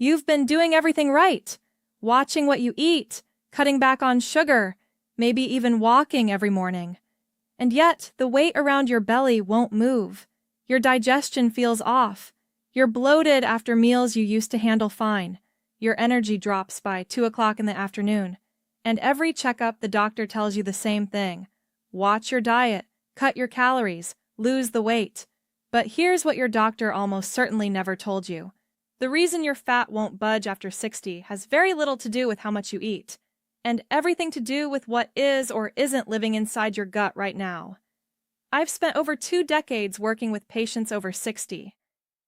You've been doing everything right, watching what you eat, cutting back on sugar, maybe even walking every morning. And yet, the weight around your belly won't move. Your digestion feels off. You're bloated after meals you used to handle fine. Your energy drops by 2 o'clock in the afternoon. And every checkup, the doctor tells you the same thing. Watch your diet, cut your calories, lose the weight. But here's what your doctor almost certainly never told you. The reason your fat won't budge after 60 has very little to do with how much you eat, and everything to do with what is or isn't living inside your gut right now. I've spent over 2 decades working with patients over 60,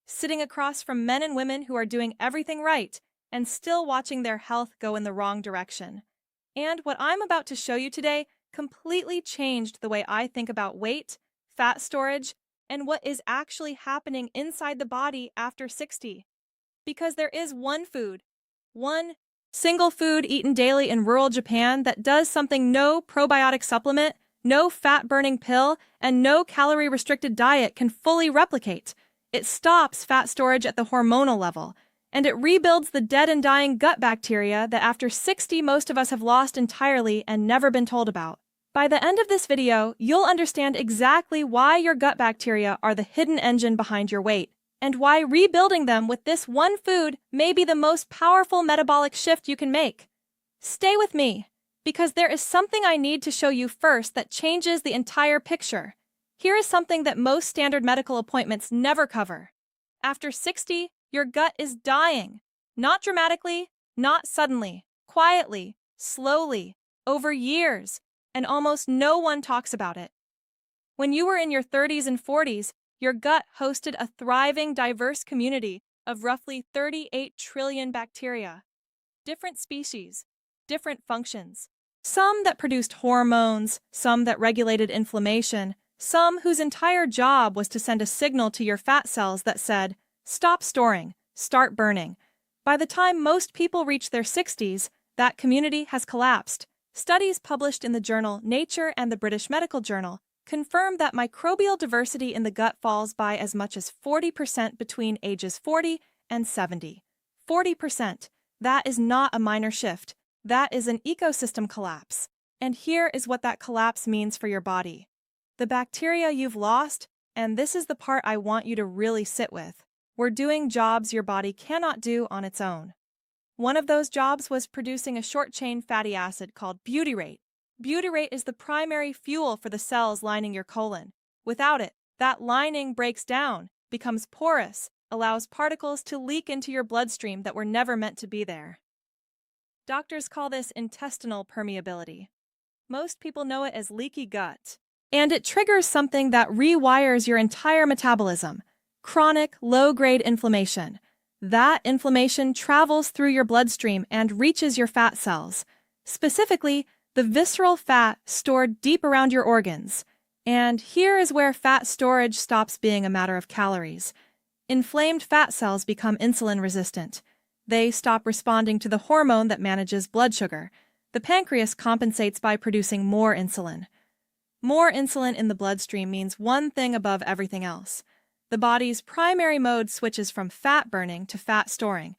sitting across from men and women who are doing everything right and still watching their health go in the wrong direction. And what I'm about to show you today completely changed the way I think about weight, fat storage, and what is actually happening inside the body after 60. Because there is one single food eaten daily in rural Japan that does something no probiotic supplement, no fat-burning pill, and no calorie-restricted diet can fully replicate. It stops fat storage at the hormonal level, and it rebuilds the dead and dying gut bacteria that after 60 most of us have lost entirely and never been told about. By the end of this video, you'll understand exactly why your gut bacteria are the hidden engine behind your weight, and why rebuilding them with this one food may be the most powerful metabolic shift you can make. Stay with me, because there is something I need to show you first that changes the entire picture. Here is something that most standard medical appointments never cover. After 60, your gut is dying. Not dramatically, not suddenly, quietly, slowly, over years, and almost no one talks about it. When you were in your 30s and 40s, your gut hosted a thriving, diverse community of roughly 38 trillion bacteria. Different species, different functions. Some that produced hormones, some that regulated inflammation, some whose entire job was to send a signal to your fat cells that said, stop storing, start burning. By the time most people reach their 60s, that community has collapsed. Studies published in the journal Nature and the British Medical Journal confirm that microbial diversity in the gut falls by as much as 40% between ages 40 and 70. 40%. That is not a minor shift. That is an ecosystem collapse. And here is what that collapse means for your body. The bacteria you've lost, and this is the part I want you to really sit with, were doing jobs your body cannot do on its own. One of those jobs was producing a short-chain fatty acid called butyrate. Butyrate is the primary fuel for the cells lining your colon. Without it, that lining breaks down, becomes porous, allows particles to leak into your bloodstream that were never meant to be there. Doctors call this intestinal permeability. Most people know it as leaky gut. And it triggers something that rewires your entire metabolism: chronic, low-grade inflammation. That inflammation travels through your bloodstream and reaches your fat cells, specifically the visceral fat stored deep around your organs. And here is where fat storage stops being a matter of calories. Inflamed fat cells become insulin resistant. They stop responding to the hormone that manages blood sugar. The pancreas compensates by producing more insulin. More insulin in the bloodstream means one thing above everything else. The body's primary mode switches from fat burning to fat storing.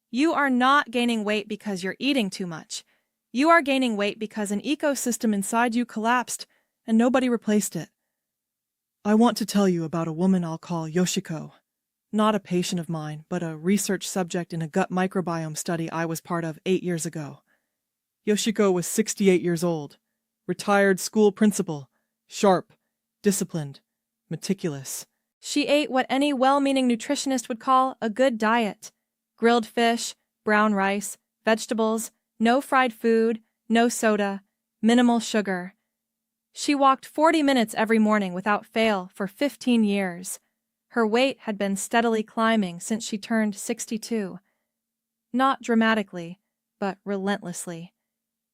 You are not gaining weight because you're eating too much. You are gaining weight because an ecosystem inside you collapsed and nobody replaced it. I want to tell you about a woman I'll call Yoshiko. Not a patient of mine, but a research subject in a gut microbiome study I was part of 8 years ago. Yoshiko was 68 years old, retired school principal, sharp, disciplined, meticulous. She ate what any well-meaning nutritionist would call a good diet. Grilled fish, brown rice, vegetables, no fried food, no soda, minimal sugar. She walked 40 minutes every morning without fail for 15 years. Her weight had been steadily climbing since she turned 62. Not dramatically, but relentlessly.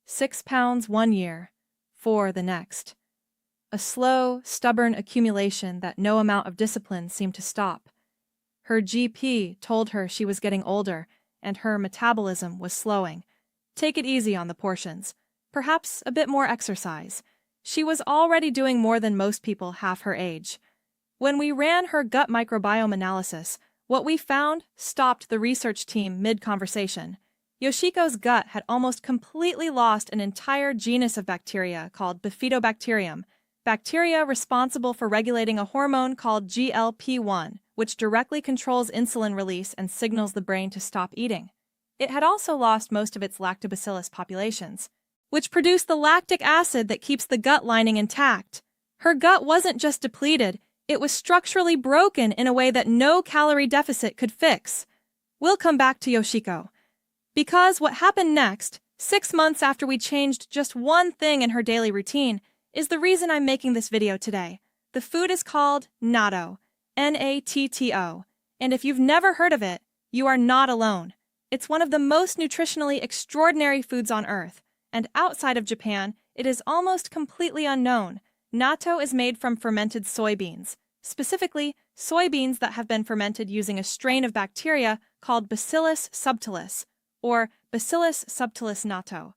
6 pounds 1 year, 4 the next. A slow, stubborn accumulation that no amount of discipline seemed to stop. Her GP told her she was getting older and her metabolism was slowing. Take it easy on the portions. Perhaps a bit more exercise. She was already doing more than most people half her age. When we ran her gut microbiome analysis, What we found stopped the research team mid-conversation. Yoshiko's gut had almost completely lost an entire genus of bacteria called Bifidobacterium, bacteria responsible for regulating a hormone called GLP-1, which directly controls insulin release and signals the brain to stop eating. It had also lost most of its lactobacillus populations, which produce the lactic acid that keeps the gut lining intact. Her gut wasn't just depleted, it was structurally broken in a way that no calorie deficit could fix. We'll come back to Yoshiko. Because what happened next, 6 months after we changed just one thing in her daily routine, is the reason I'm making this video today. The food is called natto, N-A-T-T-O, and if you've never heard of it, you are not alone. It's one of the most nutritionally extraordinary foods on Earth, and outside of Japan, it is almost completely unknown. Natto is made from fermented soybeans, specifically soybeans that have been fermented using a strain of bacteria called Bacillus subtilis, or Bacillus subtilis natto.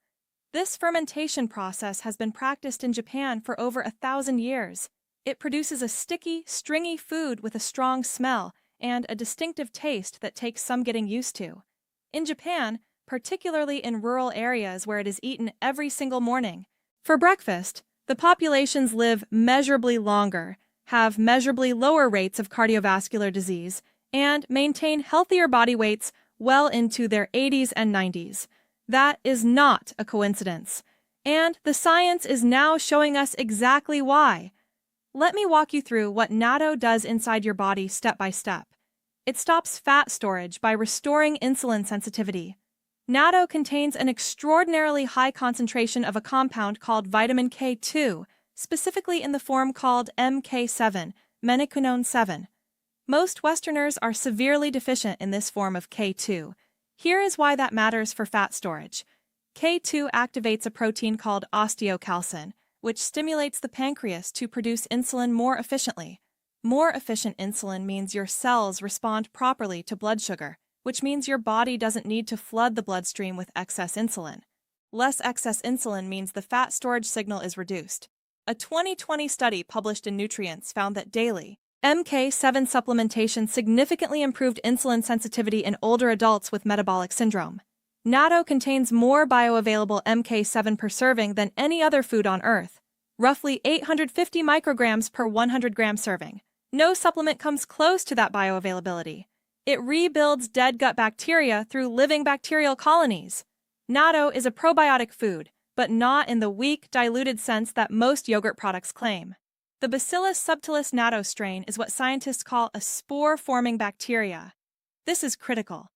This fermentation process has been practiced in Japan for over 1,000 years. It produces a sticky, stringy food with a strong smell and a distinctive taste that takes some getting used to. In Japan, particularly in rural areas where it is eaten every single morning, for breakfast, the populations live measurably longer, have measurably lower rates of cardiovascular disease, and maintain healthier body weights well into their 80s and 90s. That is not a coincidence, and the science is now showing us exactly why. Let me walk you through what natto does inside your body step by step. It stops fat storage by restoring insulin sensitivity. Natto contains an extraordinarily high concentration of a compound called vitamin K2, specifically in the form called MK7, menaquinone 7. Most Westerners are severely deficient in this form of K2. Here is why that matters for fat storage. K2 activates a protein called osteocalcin, which stimulates the pancreas to produce insulin more efficiently. More efficient insulin means your cells respond properly to blood sugar, which means your body doesn't need to flood the bloodstream with excess insulin. Less excess insulin means the fat storage signal is reduced. A 2020 study published in Nutrients found that daily MK7 supplementation significantly improved insulin sensitivity in older adults with metabolic syndrome. Natto contains more bioavailable MK7 per serving than any other food on Earth, roughly 850 micrograms per 100-gram serving. No supplement comes close to that bioavailability. It rebuilds dead gut bacteria through living bacterial colonies. Natto is a probiotic food, but not in the weak, diluted sense that most yogurt products claim. The Bacillus subtilis natto strain is what scientists call a spore-forming bacteria. This is critical.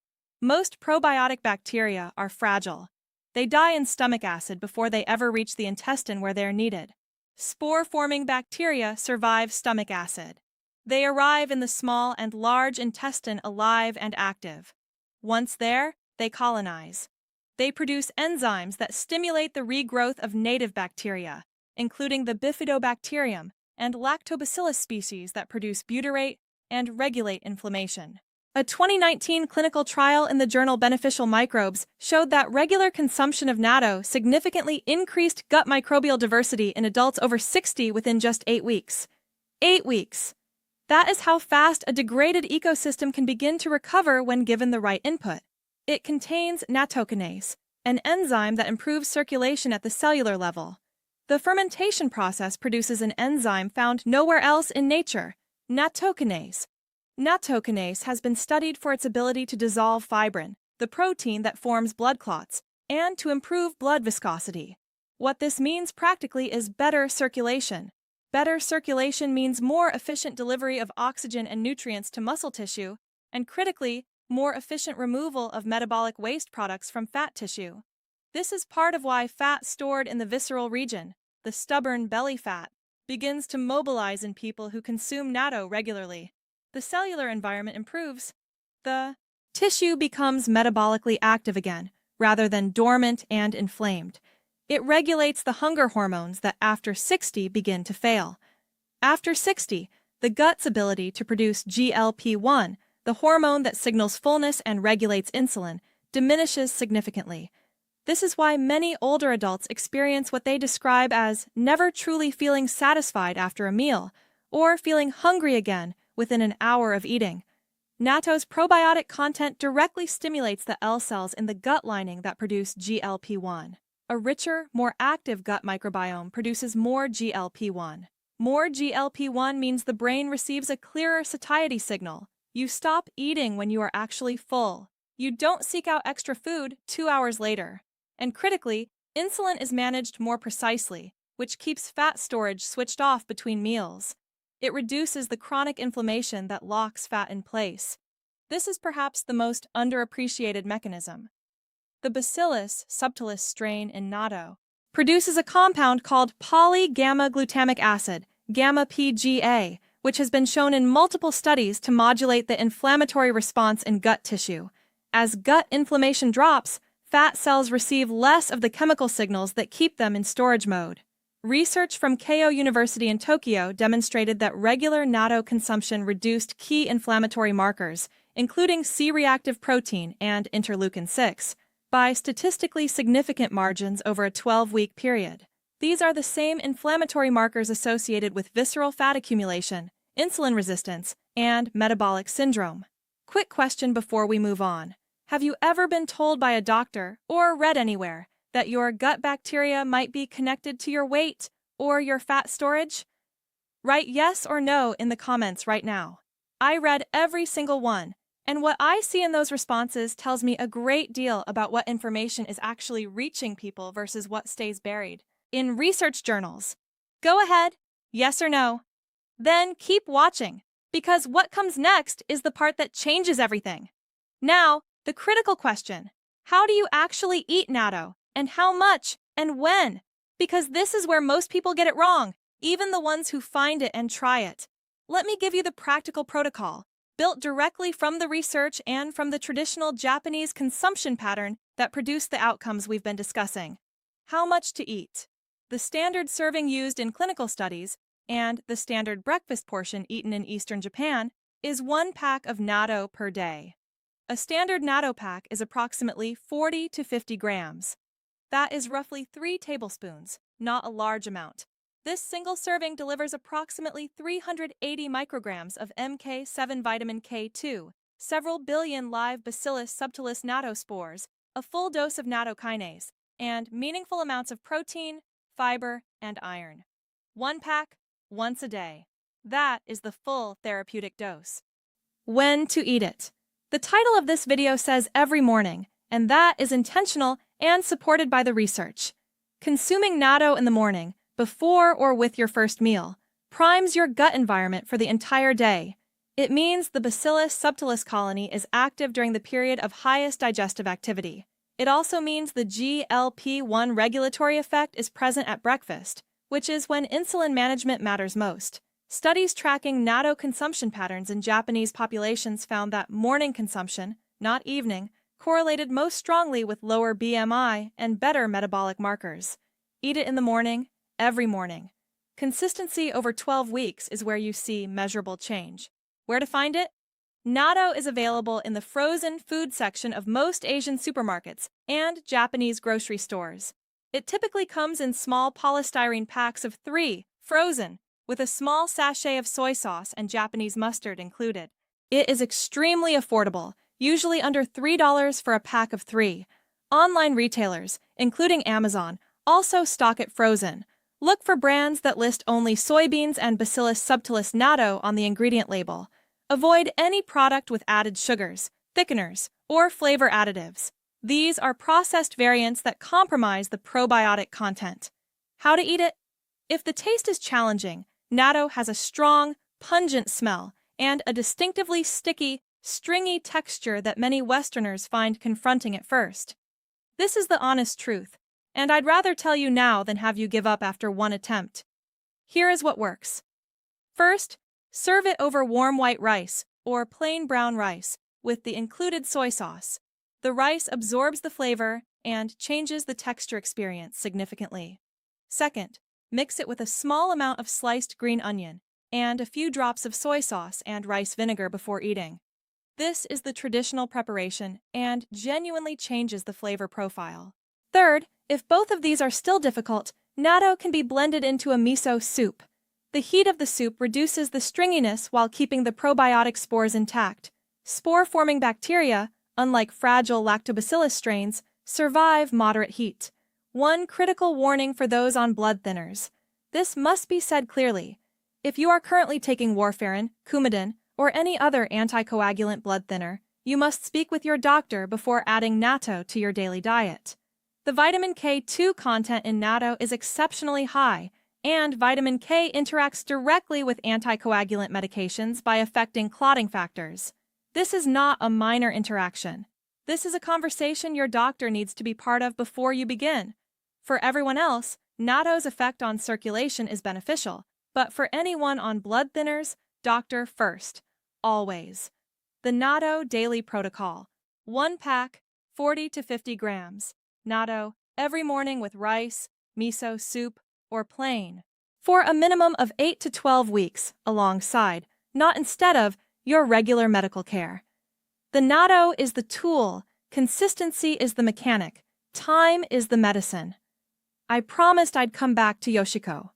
Most probiotic bacteria are fragile. They die in stomach acid before they ever reach the intestine where they are needed. Spore-forming bacteria survive stomach acid. They arrive in the small and large intestine alive and active. Once there, they colonize. They produce enzymes that stimulate the regrowth of native bacteria, including the Bifidobacterium and lactobacillus species that produce butyrate and regulate inflammation. A 2019 clinical trial in the journal Beneficial Microbes showed that regular consumption of natto significantly increased gut microbial diversity in adults over 60 within just 8 weeks. 8 weeks! That is how fast a degraded ecosystem can begin to recover when given the right input. It contains nattokinase, an enzyme that improves circulation at the cellular level. The fermentation process produces an enzyme found nowhere else in nature, nattokinase. Nattokinase has been studied for its ability to dissolve fibrin, the protein that forms blood clots, and to improve blood viscosity. What this means practically is better circulation. Better circulation means more efficient delivery of oxygen and nutrients to muscle tissue, and critically, more efficient removal of metabolic waste products from fat tissue. This is part of why fat stored in the visceral region, the stubborn belly fat, begins to mobilize in people who consume natto regularly. The cellular environment improves. The tissue becomes metabolically active again, rather than dormant and inflamed. It regulates the hunger hormones that after 60 begin to fail. After 60, the gut's ability to produce GLP-1, the hormone that signals fullness and regulates insulin, diminishes significantly. This is why many older adults experience what they describe as never truly feeling satisfied after a meal, or feeling hungry again within an hour of eating. Natto's probiotic content directly stimulates the L cells in the gut lining that produce GLP-1. A richer, more active gut microbiome produces more GLP-1. More GLP-1 means the brain receives a clearer satiety signal. You stop eating when you are actually full. You don't seek out extra food 2 hours later. And critically, insulin is managed more precisely, which keeps fat storage switched off between meals. It reduces the chronic inflammation that locks fat in place. This is perhaps the most underappreciated mechanism. The Bacillus subtilis strain in natto produces a compound called poly-gamma-glutamic acid, gamma-PGA, which has been shown in multiple studies to modulate the inflammatory response in gut tissue. As gut inflammation drops, fat cells receive less of the chemical signals that keep them in storage mode. Research from Keio University in Tokyo demonstrated that regular natto consumption reduced key inflammatory markers, including C-reactive protein and interleukin-6, by statistically significant margins over a 12-week period. These are the same inflammatory markers associated with visceral fat accumulation, insulin resistance, and metabolic syndrome. Quick question before we move on. Have you ever been told by a doctor or read anywhere that your gut bacteria might be connected to your weight or your fat storage? Write yes or no in the comments right now. I read every single one, and what I see in those responses tells me a great deal about what information is actually reaching people versus what stays buried in research journals. Go ahead, yes or no. Then keep watching, because what comes next is the part that changes everything. Now, the critical question: how do you actually eat natto, and how much, and when? Because this is where most people get it wrong, even the ones who find it and try it. Let me give you the practical protocol, built directly from the research and from the traditional Japanese consumption pattern that produced the outcomes we've been discussing. How much to eat? The standard serving used in clinical studies, and the standard breakfast portion eaten in Eastern Japan, is 1 pack of natto per day. A standard natto pack is approximately 40 to 50 grams. That is roughly 3 tablespoons, not a large amount. This single serving delivers approximately 380 micrograms of MK7 vitamin K2, several billion live Bacillus subtilis natto spores, a full dose of nattokinase, and meaningful amounts of protein, fiber, and iron. 1 pack, once a day. That is the full therapeutic dose. When to eat it? The title of this video says every morning, and that is intentional and supported by the research. Consuming natto in the morning, before or with your first meal, primes your gut environment for the entire day. It means the Bacillus subtilis colony is active during the period of highest digestive activity. It also means the GLP-1 regulatory effect is present at breakfast, which is when insulin management matters most. Studies tracking natto consumption patterns in Japanese populations found that morning consumption, not evening, correlated most strongly with lower BMI and better metabolic markers. Eat it in the morning, every morning. Consistency over 12 weeks is where you see measurable change. Where to find it? Natto is available in the frozen food section of most Asian supermarkets and Japanese grocery stores. It typically comes in small polystyrene packs of 3, frozen, with a small sachet of soy sauce and Japanese mustard included. It is extremely affordable, usually under $3 for a pack of 3. Online retailers, including Amazon, also stock it frozen. Look for brands that list only soybeans and Bacillus subtilis natto on the ingredient label. Avoid any product with added sugars, thickeners, or flavor additives. These are processed variants that compromise the probiotic content. How to eat it? If the taste is challenging, natto has a strong, pungent smell and a distinctively sticky, stringy texture that many Westerners find confronting at first. This is the honest truth, and I'd rather tell you now than have you give up after one attempt. Here is what works. First, serve it over warm white rice or plain brown rice with the included soy sauce. The rice absorbs the flavor and changes the texture experience significantly. Second, mix it with a small amount of sliced green onion and a few drops of soy sauce and rice vinegar before eating. This is the traditional preparation and genuinely changes the flavor profile. Third, if both of these are still difficult, natto can be blended into a miso soup. The heat of the soup reduces the stringiness while keeping the probiotic spores intact. Spore-forming bacteria, unlike fragile lactobacillus strains, survive moderate heat. One critical warning for those on blood thinners. This must be said clearly. If you are currently taking warfarin, Coumadin, or any other anticoagulant blood thinner, you must speak with your doctor before adding natto to your daily diet. The vitamin K2 content in natto is exceptionally high, and vitamin K interacts directly with anticoagulant medications by affecting clotting factors. This is not a minor interaction. This is a conversation your doctor needs to be part of before you begin. For everyone else, natto's effect on circulation is beneficial, but for anyone on blood thinners, doctor first, always. The natto daily protocol. 1 pack, 40 to 50 grams. Natto every morning with rice, miso soup, or plain. For a minimum of 8 to 12 weeks, alongside, not instead of, your regular medical care. The natto is the tool, consistency is the mechanic, time is the medicine. I promised I'd come back to Yoshiko.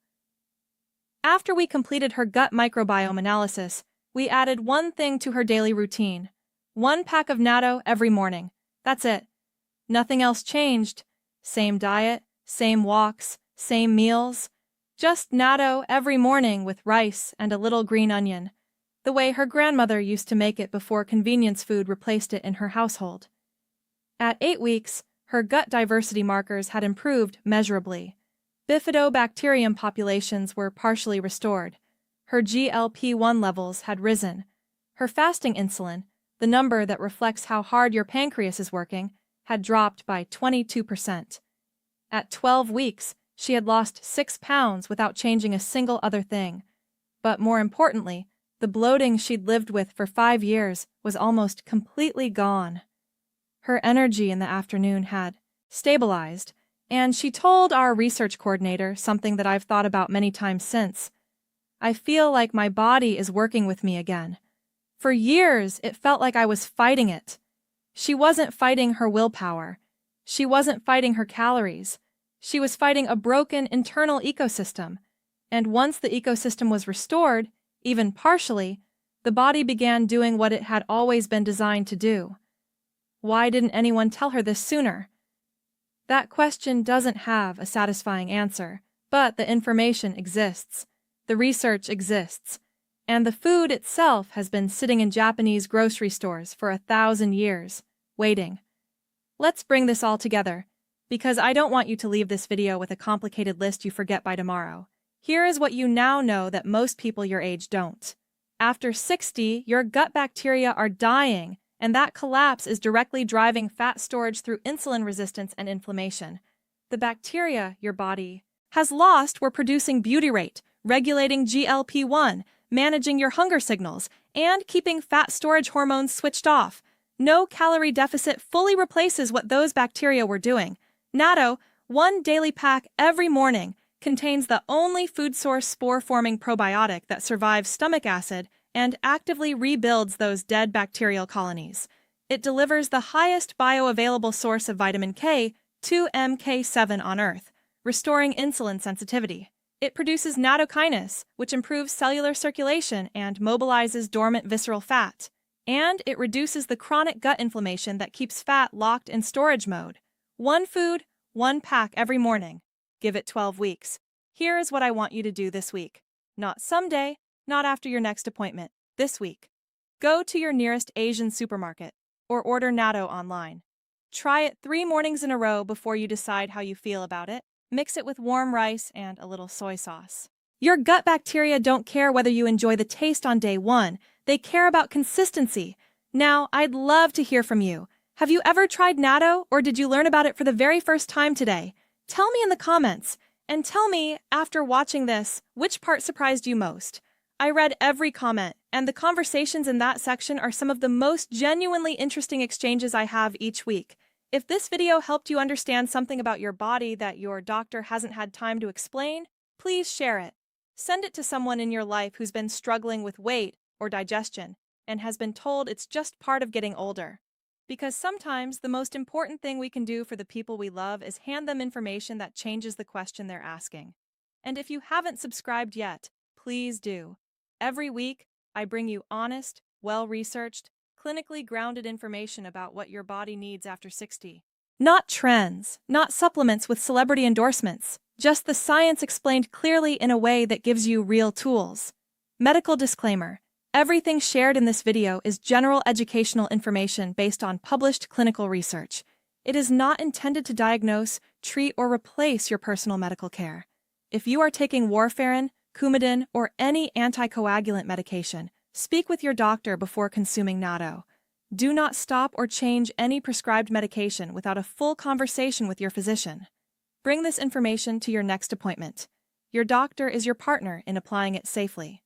After we completed her gut microbiome analysis, we added one thing to her daily routine. 1 pack of natto every morning. That's it. Nothing else changed. Same diet, same walks, same meals. Just natto every morning with rice and a little green onion, the way her grandmother used to make it before convenience food replaced it in her household. At 8 weeks, her gut diversity markers had improved measurably. Bifidobacterium populations were partially restored. Her GLP-1 levels had risen. Her fasting insulin, the number that reflects how hard your pancreas is working, had dropped by 22%. At 12 weeks, she had lost 6 pounds without changing a single other thing. But more importantly, the bloating she'd lived with for 5 years was almost completely gone. Her energy in the afternoon had stabilized, and she told our research coordinator something that I've thought about many times since. I feel like my body is working with me again. For years, it felt like I was fighting it. She wasn't fighting her willpower. She wasn't fighting her calories. She was fighting a broken internal ecosystem. And once the ecosystem was restored, even partially, the body began doing what it had always been designed to do. Why didn't anyone tell her this sooner? That question doesn't have a satisfying answer, but the information exists. The research exists. And the food itself has been sitting in Japanese grocery stores for 1,000 years, waiting. Let's bring this all together, because I don't want you to leave this video with a complicated list you forget by tomorrow. Here is what you now know that most people your age don't. After 60, your gut bacteria are dying, and that collapse is directly driving fat storage through insulin resistance and inflammation. The bacteria your body has lost were producing butyrate, regulating GLP-1, managing your hunger signals, and keeping fat storage hormones switched off. No calorie deficit fully replaces what those bacteria were doing. Natto, 1 daily pack every morning, contains the only food source spore-forming probiotic that survives stomach acid and actively rebuilds those dead bacterial colonies. It delivers the highest bioavailable source of vitamin K, 2-MK7 on Earth, restoring insulin sensitivity. It produces nattokinase, which improves cellular circulation and mobilizes dormant visceral fat. And it reduces the chronic gut inflammation that keeps fat locked in storage mode. 1 food, 1 pack every morning. Give it 12 weeks. Here is what I want you to do this week. Not someday, not after your next appointment. This week. Go to your nearest Asian supermarket or order natto online. Try it 3 mornings in a row before you decide how you feel about it. Mix it with warm rice and a little soy sauce. Your gut bacteria don't care whether you enjoy the taste on day 1. They care about consistency. Now, I'd love to hear from you. Have you ever tried natto, or did you learn about it for the very first time today? Tell me in the comments, and tell me, after watching this, which part surprised you most. I read every comment, and the conversations in that section are some of the most genuinely interesting exchanges I have each week. If this video helped you understand something about your body that your doctor hasn't had time to explain, please share it. Send it to someone in your life who's been struggling with weight or digestion and has been told it's just part of getting older. Because sometimes the most important thing we can do for the people we love is hand them information that changes the question they're asking. And if you haven't subscribed yet, please do. Every week, I bring you honest, well-researched, clinically grounded information about what your body needs after 60. Not trends, not supplements with celebrity endorsements, just the science explained clearly in a way that gives you real tools. Medical disclaimer: everything shared in this video is general educational information based on published clinical research. It is not intended to diagnose, treat, or replace your personal medical care. If you are taking warfarin, Coumadin, or any anticoagulant medication, speak with your doctor before consuming natto. Do not stop or change any prescribed medication without a full conversation with your physician. Bring this information to your next appointment. Your doctor is your partner in applying it safely.